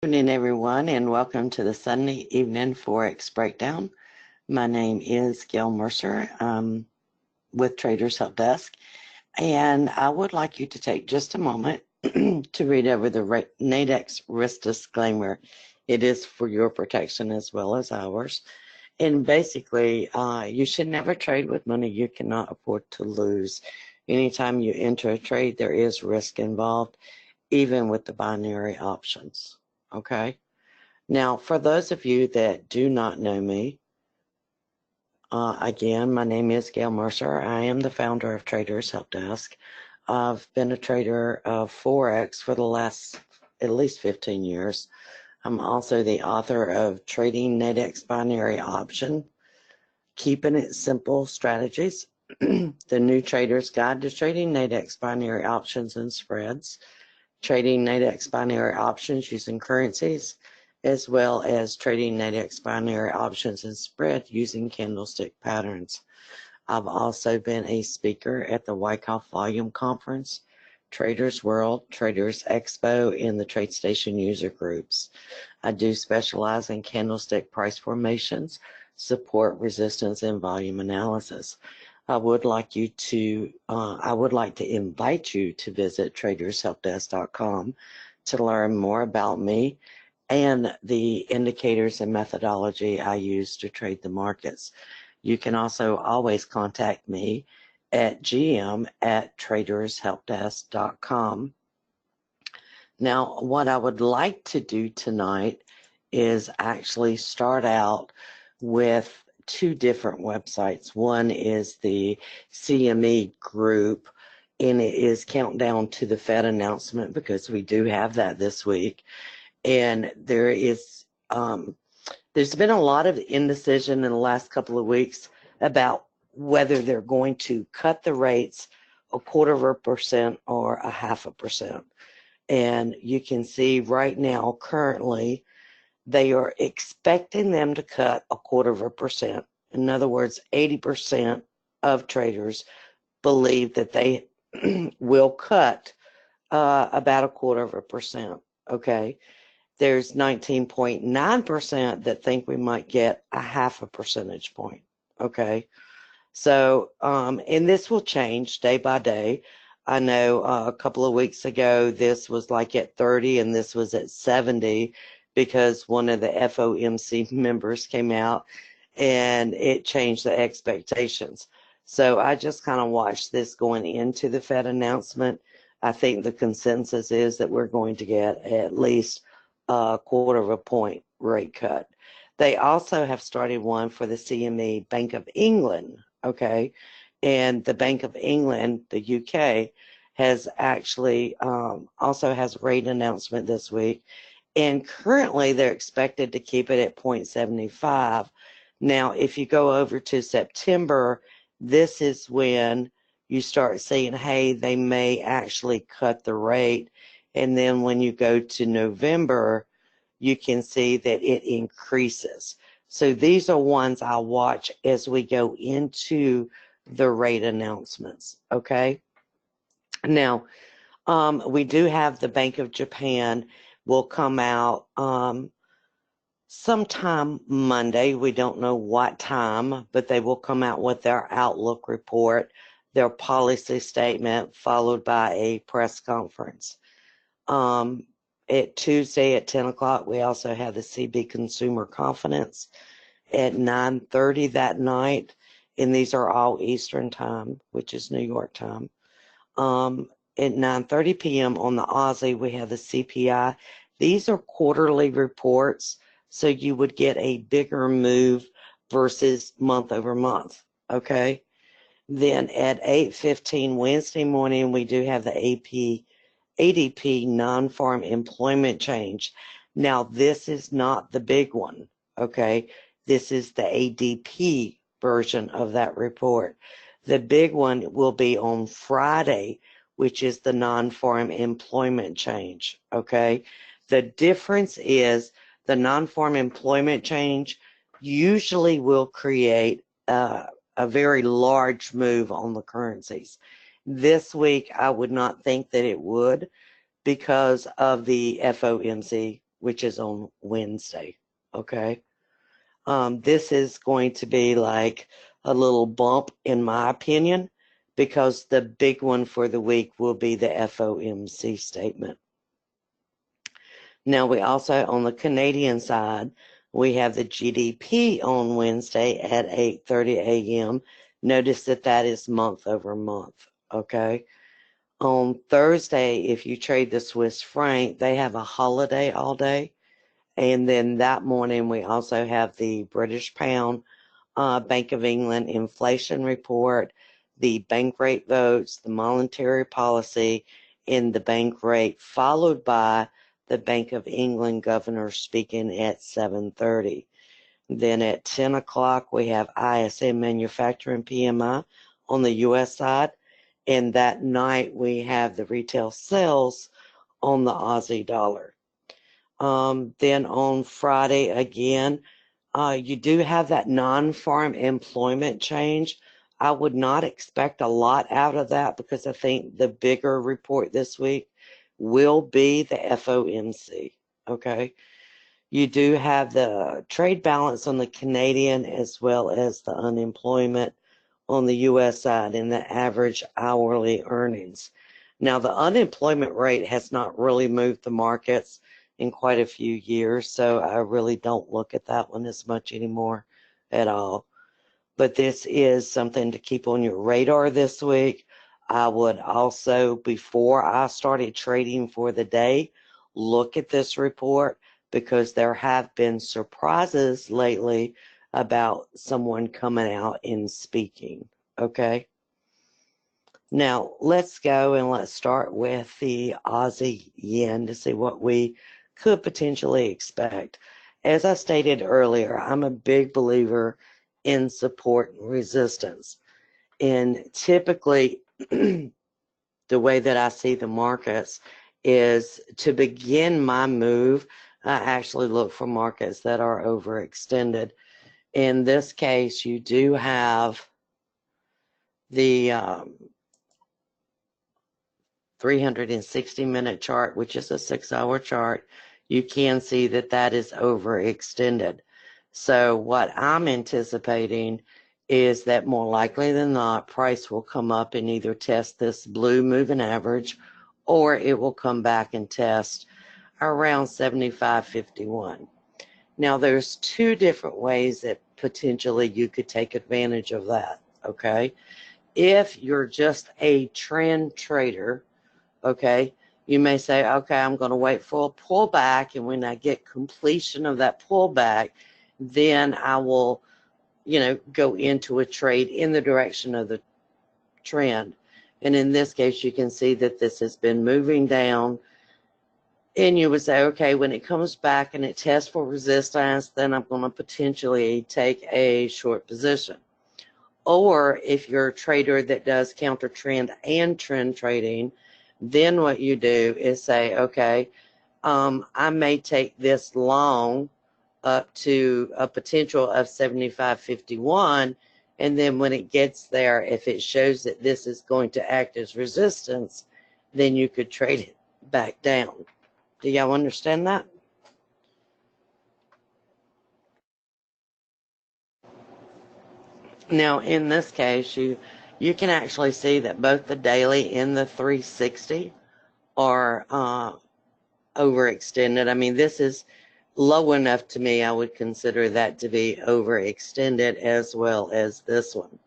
Evening, everyone, and welcome to the Sunday evening Forex breakdown. My name is Gail Mercer with Traders Help Desk, and I would like you to take just a moment to read over the Nadex risk disclaimer. It is for your protection as well as ours. And basically, you should never trade with money you cannot afford to lose. Anytime you enter a trade, there is risk involved, even with the binary options. Okay? Now, for those of you that do not know me, again, my name is Gail Mercer. I am the founder of Traders Help Desk. I've been a trader of Forex for the last at least 15 years. I'm also the author of Trading Nadex Binary Option, Keeping It Simple Strategies, The New Trader's Guide to Trading Nadex Binary Options and Spreads, Trading Nadex Binary Options Using Currencies, as well as Trading Nadex Binary Options and Spread using candlestick patterns. I've also been a speaker at the Wyckoff Volume Conference, Traders World, Traders Expo, and the TradeStation user groups. I do specialize in candlestick price formations, support, resistance, and volume analysis. I would like to invite you to visit tradershelpdesk.com to learn more about me and the indicators and methodology I use to trade the markets. You can also always contact me at gm@tradershelpdesk.com. Now, what I would like to do tonight is actually start out with two different websites. One is the CME group, and it is countdown to the Fed announcement because we do have that this week. And there's been a lot of indecision in the last couple of weeks about whether they're going to cut the rates 0.25% or 0.5%. And you can see right now, currently, they are expecting them to cut 0.25%. In other words, 80% of traders believe that they will cut about 0.25%. Okay. There's 19.9% that think we might get 0.5 percentage point. Okay. So, and this will change day by day. I know a couple of weeks ago, this was like at 30 and this was at 70 because one of the FOMC members came out and it changed the expectations. So I just kind of watched this going into the Fed announcement. I think the consensus is that we're going to get at least a 0.25 point rate cut. They also have started one for the CME Bank of England, okay? And the Bank of England, the UK, has actually also has a rate announcement this week. And currently they're expected to keep it at 0.75. Now, if you go over to September, this is when you start seeing, hey, they may actually cut the rate. And then when you go to November, you can see that it increases. So these are ones I watch as we go into the rate announcements, okay? Now, we do have the Bank of Japan will come out sometime Monday. We don't know what time, but they will come out with their outlook report, their policy statement, followed by a press conference. At Tuesday at 10 o'clock, we also have the CB Consumer Confidence at 9:30 that night, and these are all Eastern time, which is New York time. At 9:30 p.m. on the Aussie, we have the CPI. These are quarterly reports, so you would get a bigger move versus month over month, okay? Then at 8:15 Wednesday morning, we do have the ADP non-farm employment change. Now, this is not the big one, okay? This is the ADP version of that report. The big one will be on Friday, which is the non-farm employment change, okay? The difference is the non-farm employment change usually will create a very large move on the currencies. This week, I would not think that it would because of the FOMC which is on Wednesday, okay? This is going to be like a little bump in my opinion, because the big one for the week will be the FOMC statement. Now we also, on the Canadian side, we have the GDP on Wednesday at 8:30 a.m. Notice that that is month over month, okay? On Thursday, if you trade the Swiss franc, they have a holiday all day. And then that morning, we also have the British pound, Bank of England inflation report, the bank rate votes, the monetary policy, and the bank rate, followed by the Bank of England governor speaking at 7:30. Then at 10 o'clock, we have ISM manufacturing PMI on the U.S. side. And that night, we have the retail sales on the Aussie dollar. Then on Friday, again, you do have that non-farm employment change. I would not expect a lot out of that, because I think the bigger report this week will be the FOMC, okay? You do have the trade balance on the Canadian as well as the unemployment on the U.S. side and the average hourly earnings. Now, the unemployment rate has not really moved the markets in quite a few years, so I really don't look at that one as much anymore at all. But this is something to keep on your radar this week. I would also, before I started trading for the day, look at this report, because there have been surprises lately about someone coming out and speaking, okay? Now, let's go and let's start with the Aussie yen to see what we could potentially expect. As I stated earlier, I'm a big believer in support and resistance. And typically, the way that I see the markets is, to begin my move, I actually look for markets that are overextended. In this case, you do have the 360-minute chart, which is a 6-hour chart. You can see that that is overextended. So what I'm anticipating is that more likely than not, price will come up and either test this blue moving average, or it will come back and test around 75.51. Now, there's two different ways that potentially you could take advantage of that, okay? If you're just a trend trader, okay, you may say, okay, I'm going to wait for a pullback, and when I get completion of that pullback, then I will, go into a trade in the direction of the trend. And in this case, you can see that this has been moving down, and you would say, okay, when it comes back and it tests for resistance, then I'm going to potentially take a short position. Or if you're a trader that does counter trend and trend trading, then what you do is say, okay, I may take this long up to a potential of 75.51, and then when it gets there, if it shows that this is going to act as resistance, then you could trade it back down. Do y'all understand that? Now, in this case, you can actually see that both the daily and the 360 are overextended. I mean, this is low enough to me. I would consider that to be overextended, as well as this one.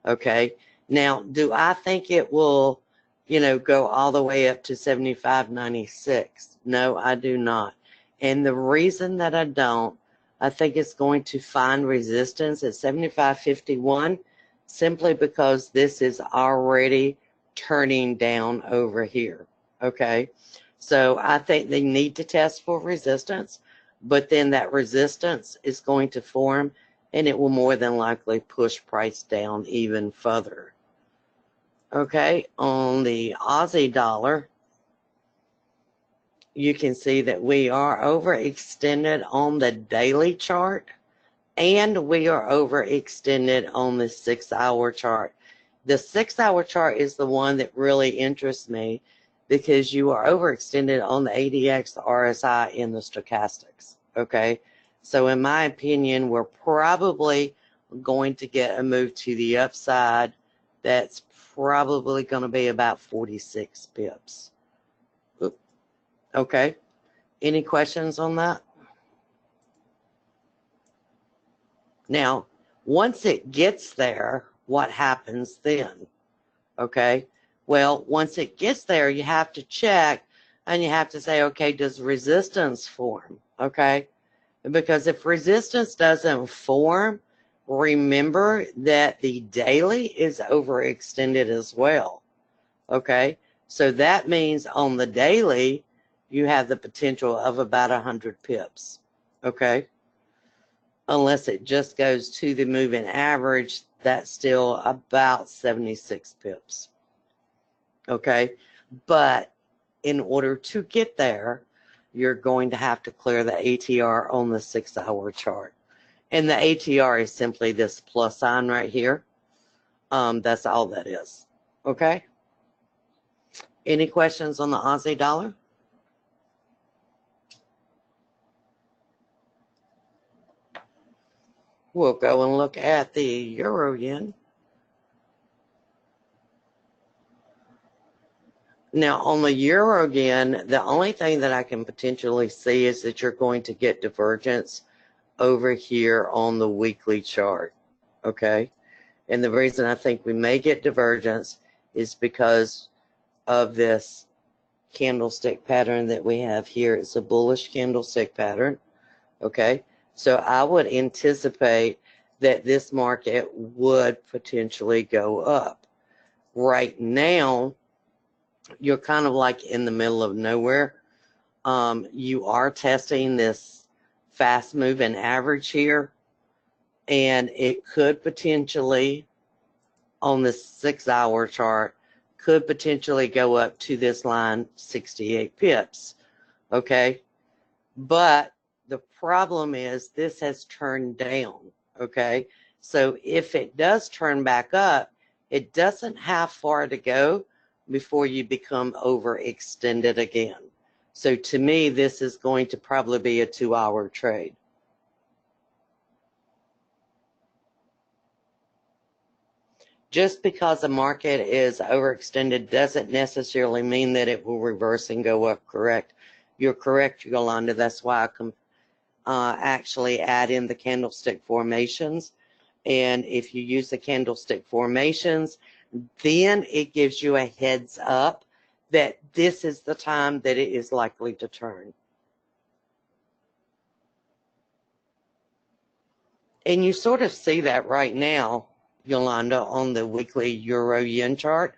Okay. Now, do I think it will, go all the way up to 75.96? No, I do not. And the reason that I don't, I think it's going to find resistance at 75.51, simply because this is already turning down over here. Okay. So I think they need to test for resistance, but then that resistance is going to form, and it will more than likely push price down even further. Okay, on the Aussie dollar, you can see that we are overextended on the daily chart, and we are overextended on the 6-hour chart. The 6-hour chart is the one that really interests me, because you are overextended on the ADX, the RSI, and the stochastics, okay? So in my opinion, we're probably going to get a move to the upside that's probably going to be about 46 pips. Oop. Okay. Any questions on that? Now, once it gets there, what happens then? Okay. Well, once it gets there, you have to check and you have to say, okay, does resistance form? Okay. Because if resistance doesn't form, remember that the daily is overextended as well. Okay. So that means on the daily, you have the potential of about 100 pips. Okay. Unless it just goes to the moving average, that's still about 76 pips. Okay. But in order to get there, you're going to have to clear the ATR on the 6-hour chart. And the ATR is simply this plus sign right here. That's all that is. Okay? Any questions on the Aussie dollar? We'll go and look at the euro yen. Now, on the euro yen, the only thing that I can potentially see is that you're going to get divergence over here on the weekly chart, okay? And the reason I think we may get divergence is because of this candlestick pattern that we have here. It's a bullish candlestick pattern, okay? So I would anticipate that this market would potentially go up. Right now, you're kind of like in the middle of nowhere. You are testing this fast moving average here, and it could potentially, on the 6-hour chart, could potentially go up to this line, 68 pips, okay? But the problem is this has turned down, okay? So if it does turn back up, it doesn't have far to go before you become overextended again. So to me, this is going to probably be a 2-hour trade. Just because a market is overextended doesn't necessarily mean that it will reverse and go up, correct? You're correct, Yolanda. That's why I can actually add in the candlestick formations. And if you use the candlestick formations, then it gives you a heads up that this is the time that it is likely to turn. And you sort of see that right now, Yolanda, on the weekly euro-yen chart.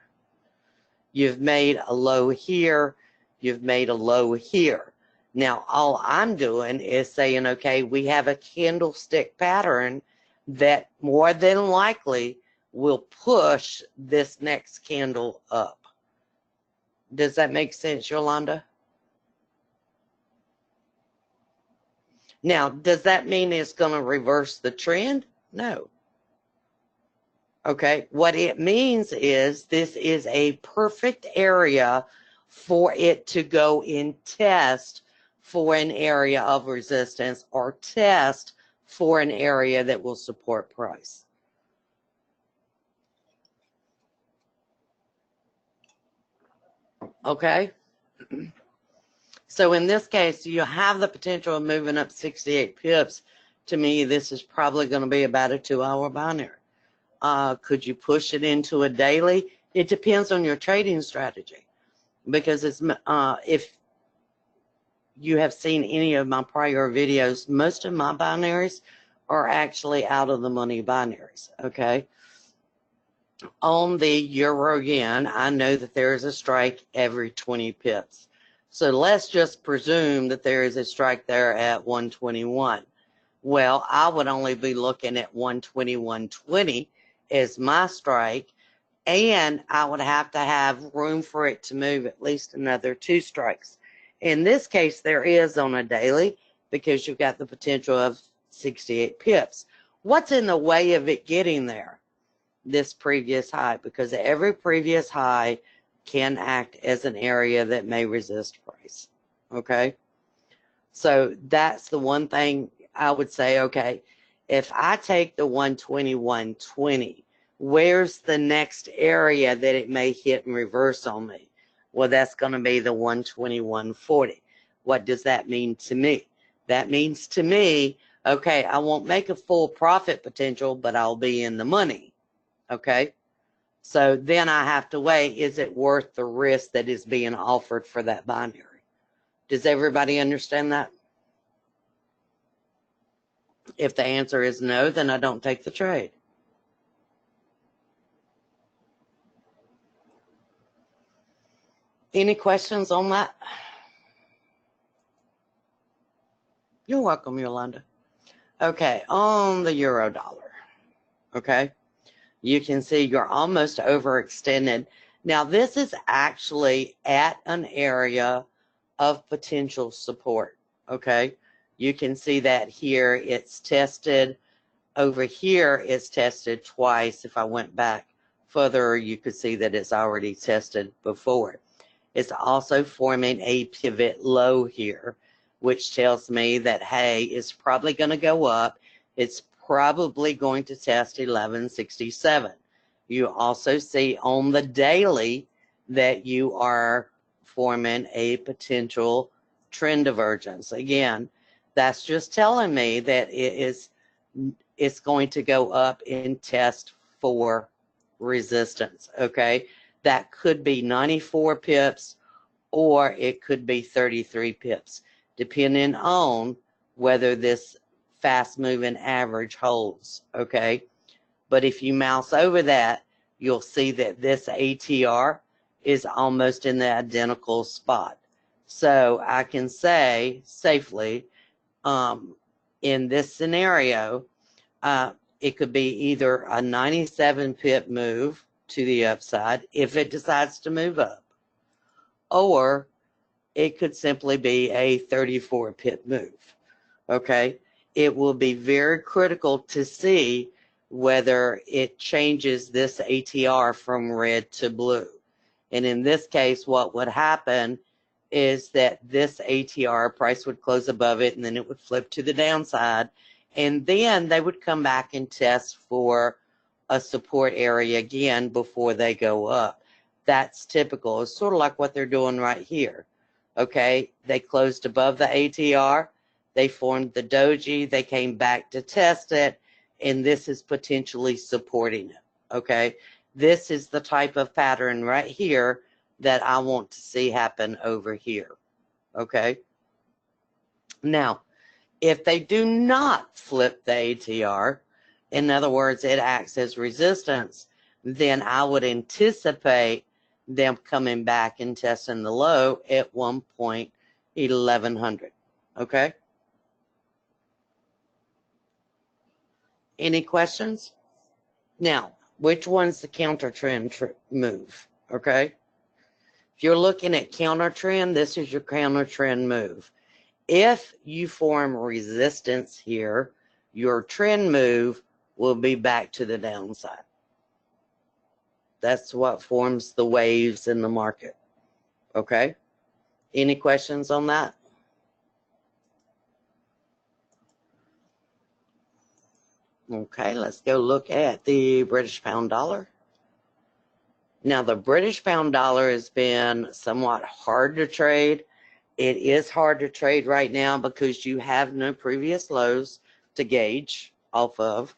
You've made a low here. You've made a low here. Now, all I'm doing is saying, okay, we have a candlestick pattern that more than likely will push this next candle up. Does that make sense, Yolanda? Now, does that mean it's going to reverse the trend? No. Okay, what it means is this is a perfect area for it to go and test for an area of resistance or test for an area that will support price. Okay, so in this case, you have the potential of moving up 68 pips. To me, this is probably going to be about a 2-hour binary. Could you push it into a daily? It depends on your trading strategy, because it's if you have seen any of my prior videos, most of my binaries are actually out of the money binaries, okay? On the euro yen, I know that there is a strike every 20 pips. So let's just presume that there is a strike there at 121. Well, I would only be looking at 121.20 as my strike, and I would have to have room for it to move at least another 2 strikes. In this case, there is on a daily, because you've got the potential of 68 pips. What's in the way of it getting there? This previous high, because every previous high can act as an area that may resist price. Okay? So that's the one thing I would say, okay, if I take the 121.20, where's the next area that it may hit and reverse on me? Well, that's going to be the 121.40. What does that mean to me? That means to me, okay, I won't make a full profit potential, but I'll be in the money. Okay? So then I have to weigh, is it worth the risk that is being offered for that binary? Does everybody understand that? If the answer is no, then I don't take the trade. Any questions on that? You're welcome, Yolanda. Okay, on the euro dollar. Okay, you can see you're almost overextended. Now, this is actually at an area of potential support. Okay, you can see that here it's tested. Over here it's tested twice. If I went back further, you could see that it's already tested before. It's also forming a pivot low here, which tells me that, hey, it's probably going to go up. It's probably going to test 1167. You also see on the daily that you are forming a potential trend divergence. Again, that's just telling me that it's going to go up and test for resistance, okay? That could be 94 pips or it could be 33 pips, depending on whether this fast-moving average holds, okay? But if you mouse over that, you'll see that this ATR is almost in the identical spot. So I can say safely, in this scenario, it could be either a 97 pip move to the upside if it decides to move up, or it could simply be a 34 pip move. Okay, it will be very critical to see whether it changes this ATR from red to blue. And in this case, what would happen is that this ATR price would close above it, and then it would flip to the downside, and then they would come back and test for a support area again before they go up. That's typical. It's sort of like what they're doing right here. Okay, they closed above the ATR, they formed the doji, they came back to test it, and this is potentially supporting it. Okay, this is the type of pattern right here that I want to see happen over here. Okay, now if they do not flip the ATR, in other words, it acts as resistance, then I would anticipate them coming back and testing the low at 1.1100. Okay? Any questions? Now, which one's the counter trend move? Okay? If you're looking at counter trend, this is your counter trend move. If you form resistance here, your trend move will be back to the downside. That's what forms the waves in the market. Okay? Any questions on that? Okay, let's go look at the British pound dollar. Now, the British pound dollar has been somewhat hard to trade. It is hard to trade right now because you have no previous lows to gauge off of,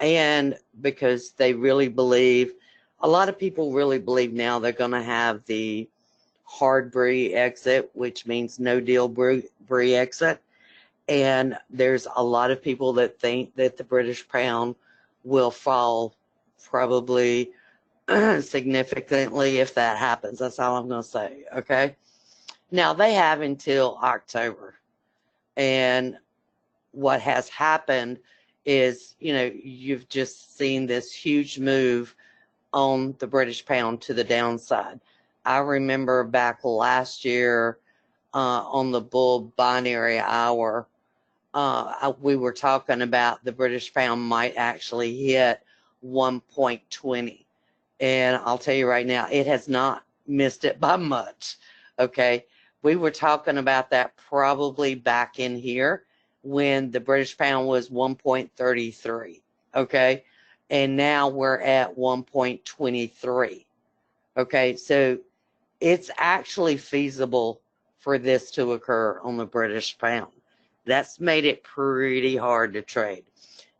and because they really believe, a lot of people really believe now they're going to have the hard Bree exit, which means no deal Bree exit. And there's a lot of people that think that the British pound will fall probably significantly if that happens. That's all I'm going to say, okay? Now, they have until October. And what has happened is, you know, you've just seen this huge move on the British pound to the downside. I remember back last year on the bull binary hour, we were talking about the British pound might actually hit 1.20. And I'll tell you right now, it has not missed it by much. Okay, we were talking about that probably back in here when the British pound was 1.33. Okay, and now we're at 1.23. Okay, so it's actually feasible for this to occur on the British pound. That's made it pretty hard to trade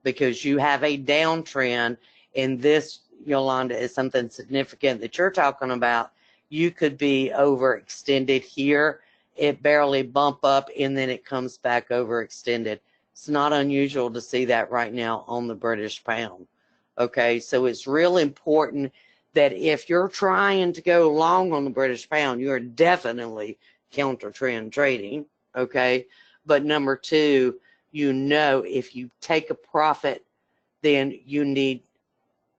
because you have a downtrend, and this, Yolanda, is something significant that you're talking about. You could be overextended here. It barely bump up, and then it comes back overextended. It's not unusual to see that right now on the British pound. Okay, so it's real important that if you're trying to go long on the British pound, you're definitely counter trend trading. Okay, but number two, you know, if you take a profit, then you need,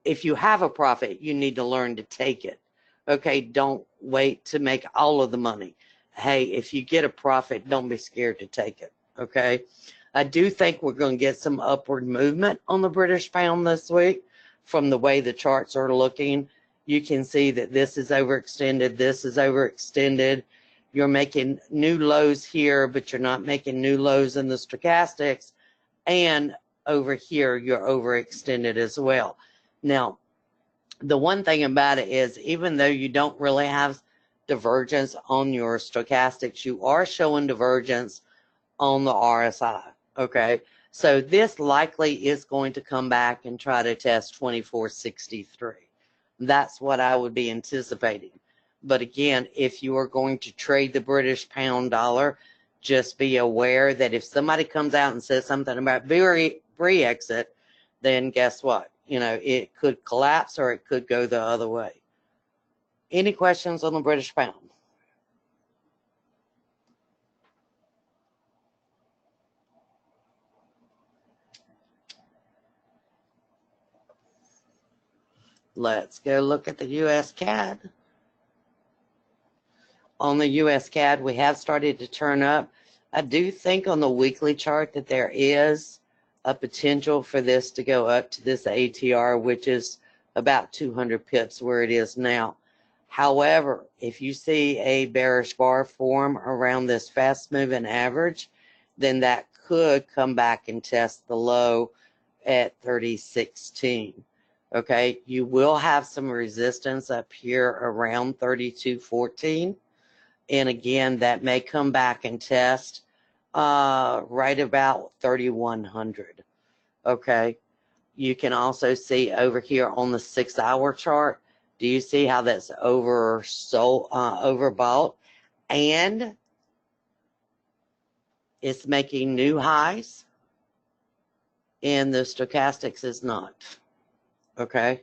if you have a profit, you need to learn to take it. Okay, don't wait to make all of the money. Hey, if you get a profit, don't be scared to take it. Okay, I do think we're going to get some upward movement on the British pound this week from the way the charts are looking. You can see that this is overextended, this is overextended. You're making new lows here, but you're not making new lows in the stochastics. And over here, you're overextended as well. Now, the one thing about it is, even though you don't really have divergence on your stochastics, you are showing divergence on the RSI. Okay, so this likely is going to come back and try to test 2463. That's what I would be anticipating. But again, if you are going to trade the British pound dollar, just be aware that if somebody comes out and says something about pre-exit, then guess what? You know, it could collapse or it could go the other way. Any questions on the British pound? Let's go look at the US CAD. On the US CAD, we have started to turn up. I do think on the weekly chart that there is a potential for this to go up to this ATR, which is about 200 pips where it is now. However, if you see a bearish bar form around this fast moving average, then that could come back and test the low at 3016. Okay, you will have some resistance up here around 3214. And again, that may come back and test right about 3100. Okay, you can also see over here on the 6-hour chart. Do you see how that's overbought? And it's making new highs, and the stochastics is not. Okay,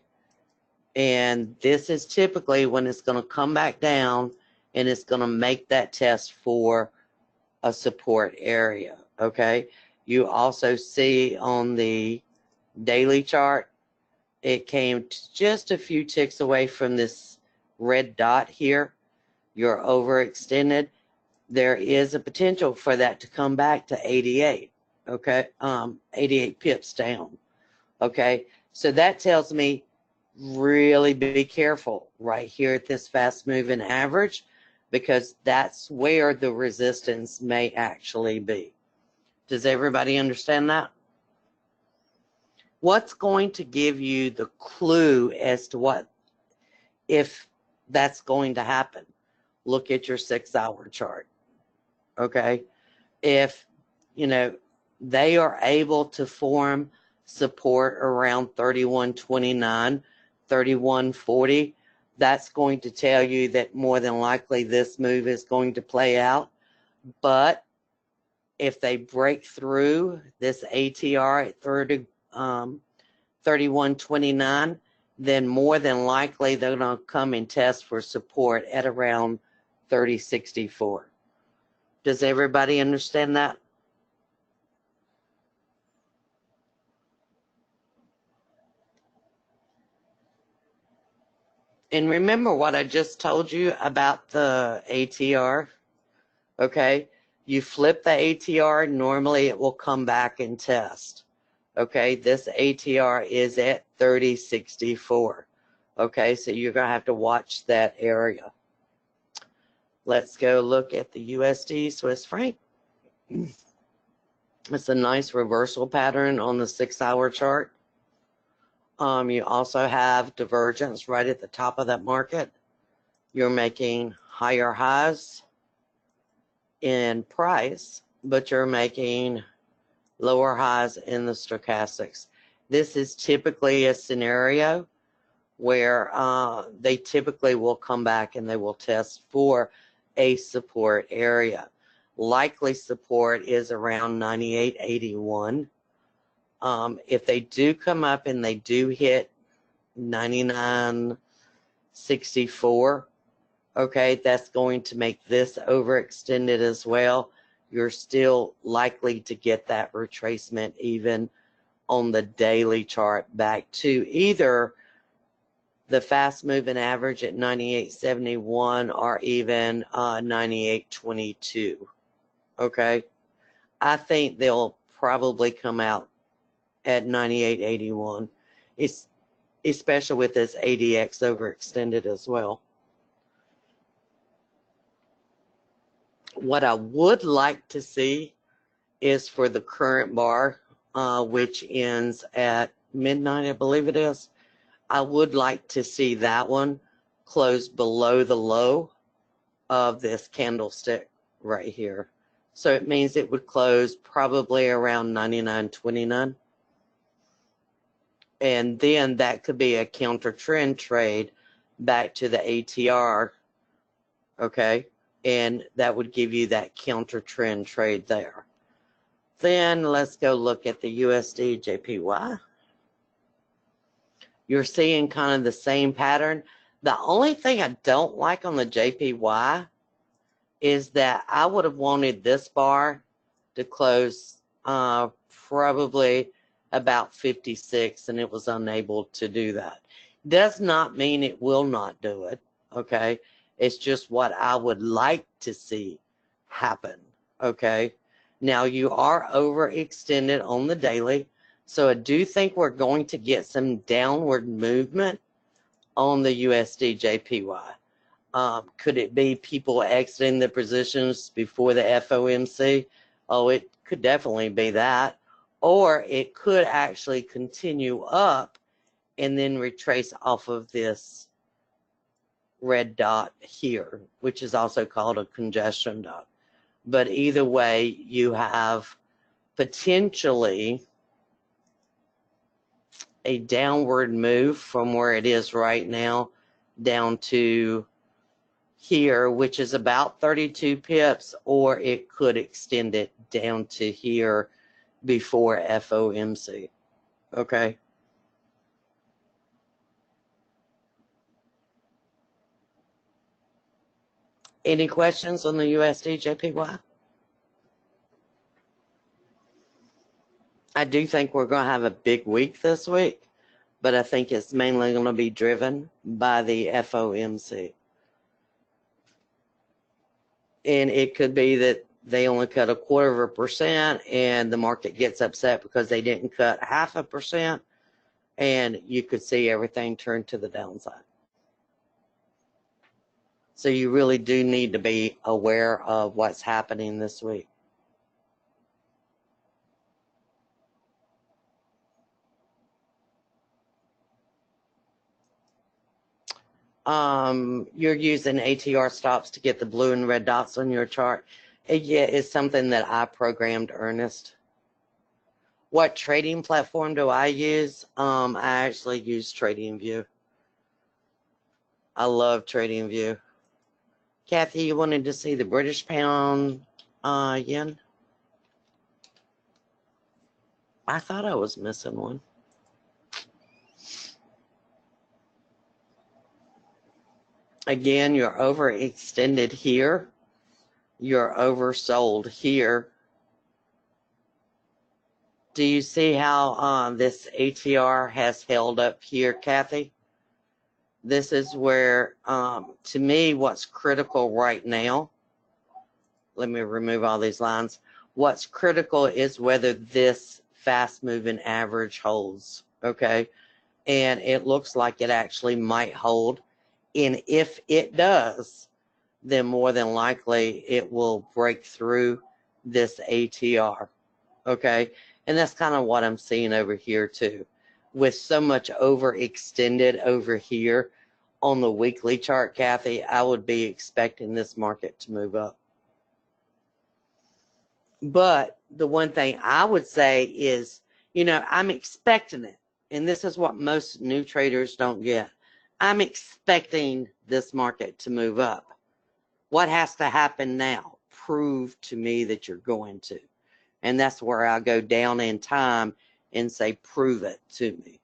and this is typically when it's going to come back down and it's going to make that test for a support area. Okay, you also see on the daily chart, it came just a few ticks away from this red dot here. You're overextended. There is a potential for that to come back to 88. Okay, 88 pips down. Okay, so that tells me really be careful right here at this fast moving average, because that's where the resistance may actually be. Does everybody understand that? What's going to give you the clue as to what, if that's going to happen? Look at your 6-hour chart. Okay, if you know they are able to form support around 3129, 3140, that's going to tell you that more than likely this move is going to play out. But if they break through this ATR at 3129, then more than likely they're going to come and test for support at around 3064. Does everybody understand that? And remember what I just told you about the ATR, okay? You flip the ATR, normally it will come back and test, okay? This ATR is at 3064, okay? So you're going to have to watch that area, Let's go look at the USD Swiss franc. It's a nice reversal pattern on the 6-hour chart. You also have divergence right at the top of that market. You're making higher highs in price, but you're making lower highs in the stochastics. This is typically a scenario where they typically will come back and they will test for a support area. Likely support is around 98.81. If they do come up and they do hit 99.64, okay, that's going to make this overextended as well. You're still likely to get that retracement even on the daily chart back to either the fast moving average at 98.71 or even 98.22. Okay, I think they'll probably come out at 98.81. It's especially with this ADX overextended as well. What I would like to see is for the current bar, which ends at midnight, I believe it is. I would like to see that one close below the low of this candlestick right here. So it means it would close probably around 99.29. And then that could be a counter trend trade back to the ATR, okay? And that would give you that counter trend trade there. Then let's go look at the USD JPY. You're seeing kind of the same pattern. The only thing I don't like on the JPY is that I would have wanted this bar to close probably about 56, and it was unable to do that. Does not mean it will not do it, okay? It's just what I would like to see happen, okay? Now, you are overextended on the daily, so I do think we're going to get some downward movement on the USD JPY. Could it be people exiting the positions before the FOMC? Oh, it could definitely be that. Or it could actually continue up and then retrace off of this red dot here, which is also called a congestion dot. But either way, you have potentially a downward move from where it is right now down to here, which is about 32 pips, or it could extend it down to here before FOMC. Okay. Any questions on the USD JPY? I do think we're going to have a big week this week, but I think it's mainly going to be driven by the FOMC. And it could be that they only cut 0.25% and the market gets upset because they didn't cut 0.5%, and you could see everything turn to the downside. So you really do need to be aware of what's happening this week. You're using ATR stops to get the blue and red dots on your chart. Yeah, it's something that I programmed, Ernest. What trading platform do I use? I actually use TradingView. I love TradingView. Kathy, you wanted to see the British pound yen? I thought I was missing one. Again, you're overextended here. You're oversold here. Do you see how this ATR has held up here, Kathy? This is where, to me, what's critical right now, let me remove all these lines. What's critical is whether this fast-moving average holds, okay? And it looks like it actually might hold. And if it does, then more than likely it will break through this ATR. Okay, and that's kind of what I'm seeing over here too. With so much overextended over here on the weekly chart, Kathy, I would be expecting this market to move up. But the one thing I would say is, you know, I'm expecting it. And this is what most new traders don't get. I'm expecting this market to move up. What has to happen now? Prove to me that you're going to. And that's where I go down in time and say, prove it to me.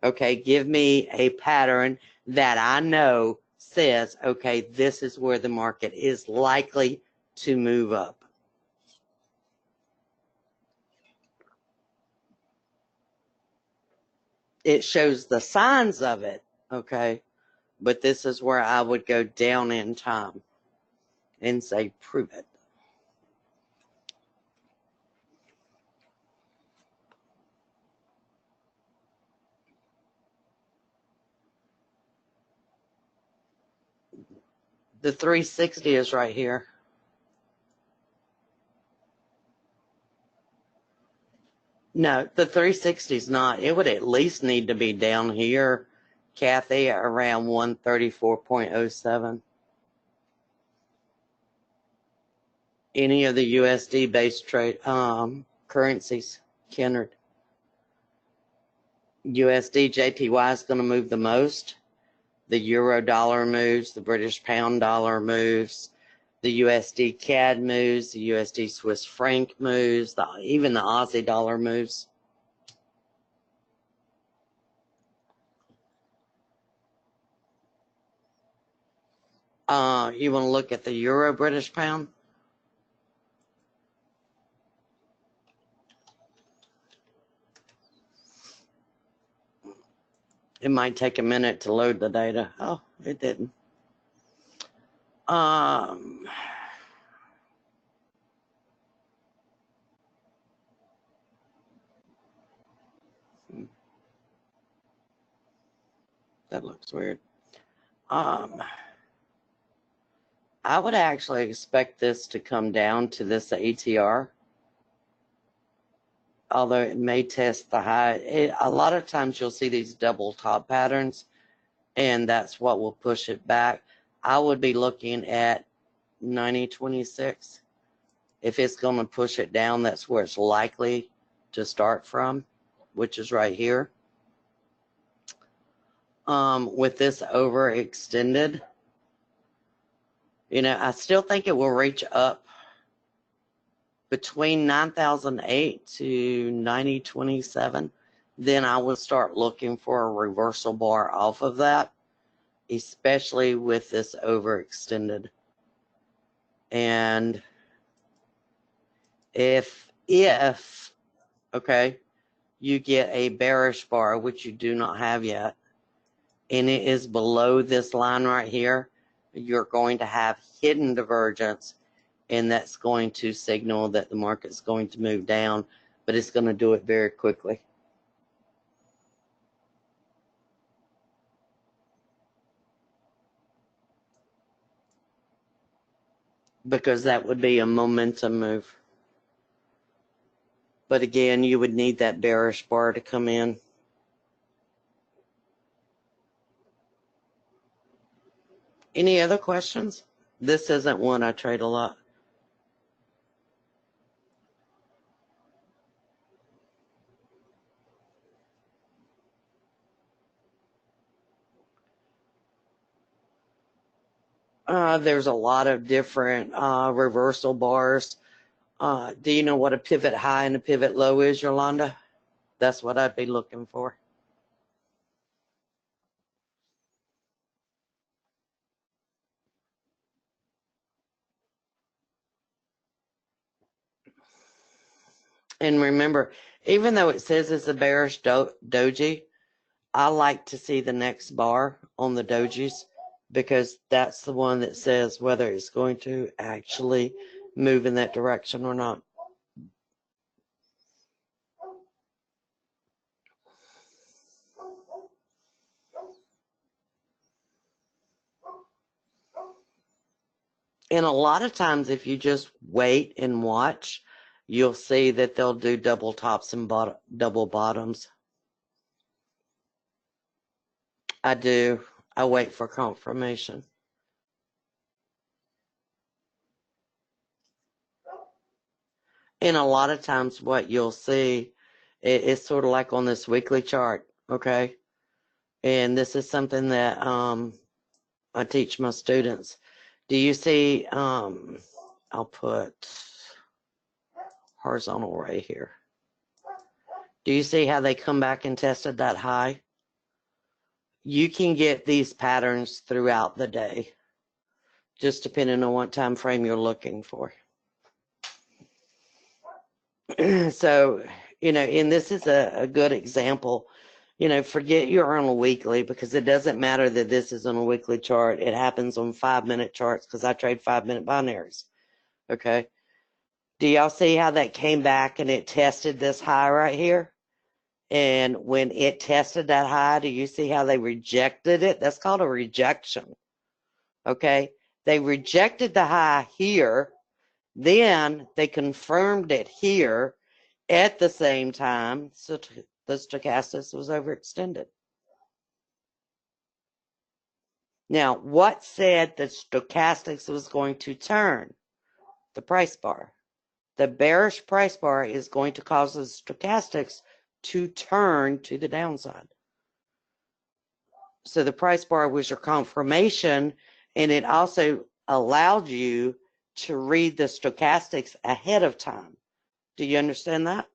Okay, give me a pattern that I know says, okay, this is where the market is likely to move up. It shows the signs of it, okay, but this is where I would go down in time and say, prove it. The 360 is right here. No, the 360 is not. It would at least need to be down here, Kathy, around 134.07. Any of the USD-based trade currencies, Kennard. USD JPY is going to move the most. The euro dollar moves, the British pound dollar moves, the USD CAD moves, the USD Swiss franc moves, even the Aussie dollar moves. You want to look at the euro British pound? It might take a minute to load the data. Oh, it didn't. That looks weird. I would actually expect this to come down to this ATR, although it may test the high. A lot of times you'll see these double top patterns, and that's what will push it back. I would be looking at 90.26. If it's going to push it down, that's where it's likely to start from, which is right here. With this overextended, you know, I still think it will reach up between 9,008 to 90.27. Then I would start looking for a reversal bar off of that, especially with this overextended. And if okay, you get a bearish bar, which you do not have yet, and it is below this line right here, you're going to have hidden divergence, and that's going to signal that the market's going to move down, but it's going to do it very quickly. Because that would be a momentum move. But again, you would need that bearish bar to come in. Any other questions? This isn't one I trade a lot. There's a lot of different reversal bars. Do you know what a pivot high and a pivot low is, Yolanda? That's what I'd be looking for. And remember, even though it says it's a bearish doji, I like to see the next bar on the dojis, because that's the one that says whether it's going to actually move in that direction or not. And a lot of times, if you just wait and watch, you'll see that they'll do double tops and double bottoms. I do. I wait for confirmation. And a lot of times what you'll see is sort of like on this weekly chart, okay? And this is something that I teach my students. Do you see, I'll put horizontal right here. Do you see how they come back and tested that high? You can get these patterns throughout the day, just depending on what time frame you're looking for. So, and this is a good example. Forget you're on a weekly, because it doesn't matter that this is on a weekly chart. It happens on 5-minute charts, because I trade 5-minute binaries. Okay. Do y'all see how that came back and it tested this high right here? And when it tested that high, do you see how they rejected it? That's called a rejection. Okay. They rejected the high here. Then they confirmed it here at the same time. So the stochastic was overextended. Now, what said the stochastics was going to turn? The price bar. The bearish price bar is going to cause the stochastics to turn to the downside. So the price bar was your confirmation, and it also allowed you to read the stochastics ahead of time. Do you understand that?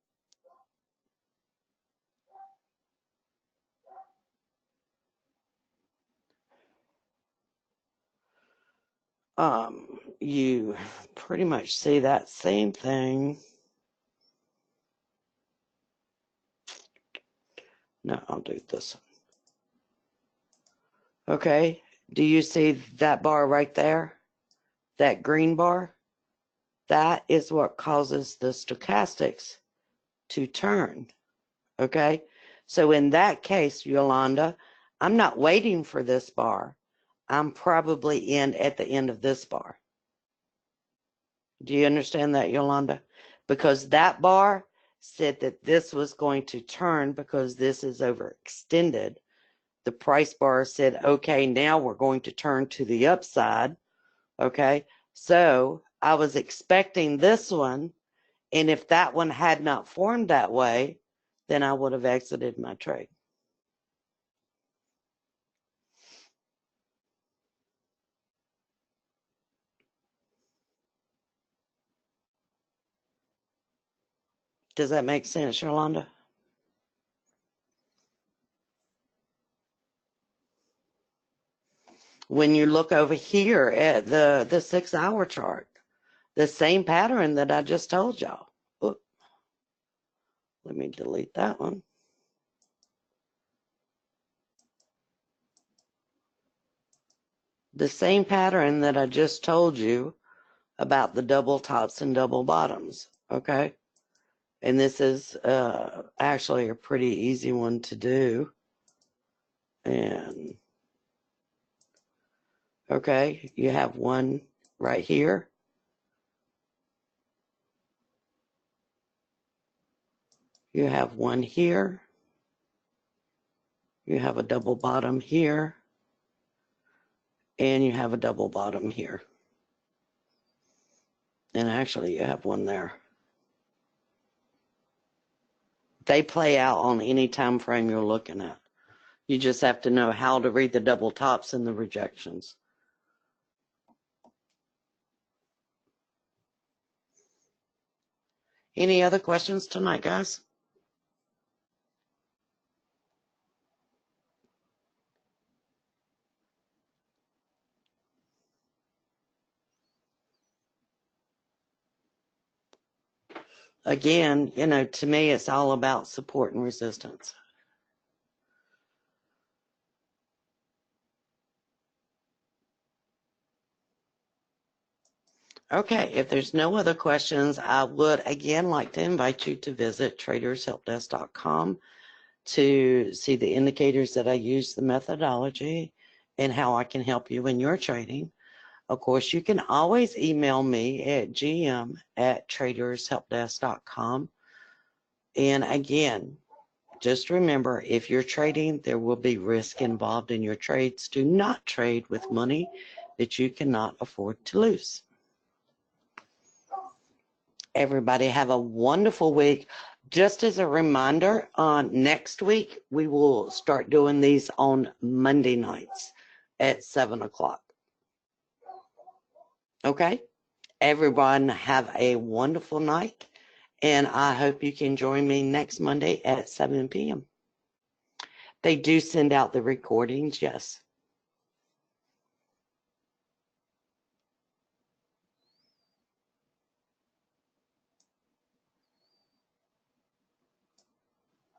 You pretty much see that same thing. No, I'll do this one. Okay, do you see that bar right there? That green bar? That is what causes the stochastics to turn. Okay, so in that case, Yolanda, I'm not waiting for this bar. I'm probably in at the end of this bar. Do you understand that, Yolanda? Because that bar said that this was going to turn because this is overextended. The price bar said, okay, now we're going to turn to the upside. Okay, so I was expecting this one, and if that one had not formed that way, then I would have exited my trade. Does that make sense, Yolanda? When you look over here at the 6-hour chart, the same pattern that I just told y'all. Let me delete that one. The same pattern that I just told you about the double tops and double bottoms, okay? And this is actually a pretty easy one to do. And, okay, you have one right here. You have one here. You have a double bottom here. And you have a double bottom here. And actually, you have one there. They play out on any time frame you're looking at. You just have to know how to read the double tops and the rejections. Any other questions tonight, guys? Again, to me, it's all about support and resistance. Okay, if there's no other questions, I would again like to invite you to visit tradershelpdesk.com to see the indicators that I use, the methodology, and how I can help you in your trading. Of course, you can always email me at gm@tradershelpdesk.com. And again, just remember, if you're trading, there will be risk involved in your trades. Do not trade with money that you cannot afford to lose. Everybody have a wonderful week. Just as a reminder, next week, we will start doing these on Monday nights at 7 o'clock. Okay? Everyone have a wonderful night, and I hope you can join me next Monday at 7 p.m. They do send out the recordings, yes.